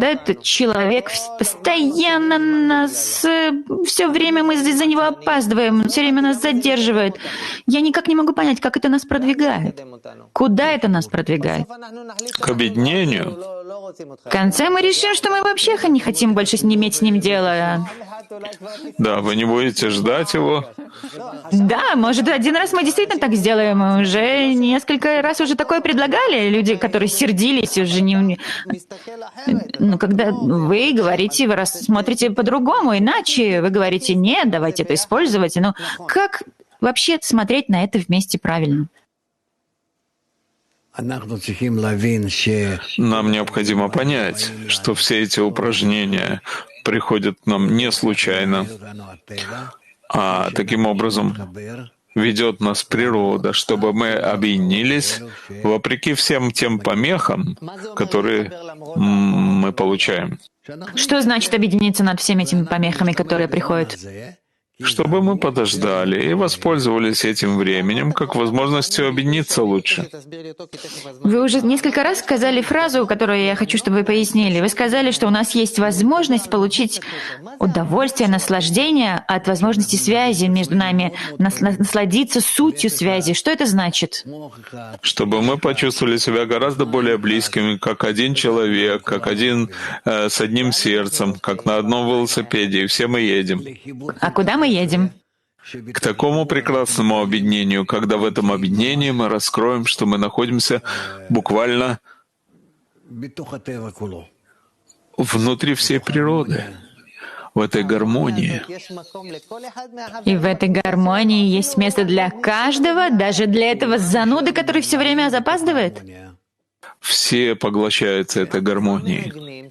этот человек постоянно нас... Все время мы из-за него опаздываем, он все время нас задерживает. Я никак не могу понять, как это нас продвигает. Куда это нас продвигает? К объединению. В конце мы решим, что мы вообще не хотим больше иметь с ним дело. Да, вы не будете ждать его? Да, может, один раз мы действительно так сделаем. Мы уже несколько раз уже такое предлагали. Люди, которые сердились, уже не... Ну, когда вы говорите, вы рассмотрите по-другому, иначе вы говорите, нет, давайте это использовать. Но как вообще смотреть на это вместе правильно? Нам необходимо понять, что все эти упражнения приходят к нам не случайно, а таким образом ведет нас природа, чтобы мы объединились вопреки всем тем помехам, которые мы получаем. Что значит объединиться над всеми этими помехами, которые приходят? Чтобы мы подождали и воспользовались этим временем как возможностью объединиться лучше. Вы уже несколько раз сказали фразу, которую я хочу, чтобы вы пояснили. Вы сказали, что у нас есть возможность получить удовольствие, наслаждение от возможности связи между нами, насладиться сутью связи. Что это значит? Чтобы мы почувствовали себя гораздо более близкими, как один человек, как один с одним сердцем, как на одном велосипеде, и все мы едем. А куда мы едем? К такому прекрасному объединению, когда в этом объединении мы раскроем, что мы находимся буквально внутри всей природы, в этой гармонии. И в этой гармонии есть место для каждого, даже для этого зануды, который все время запаздывает? Все поглощаются этой гармонией.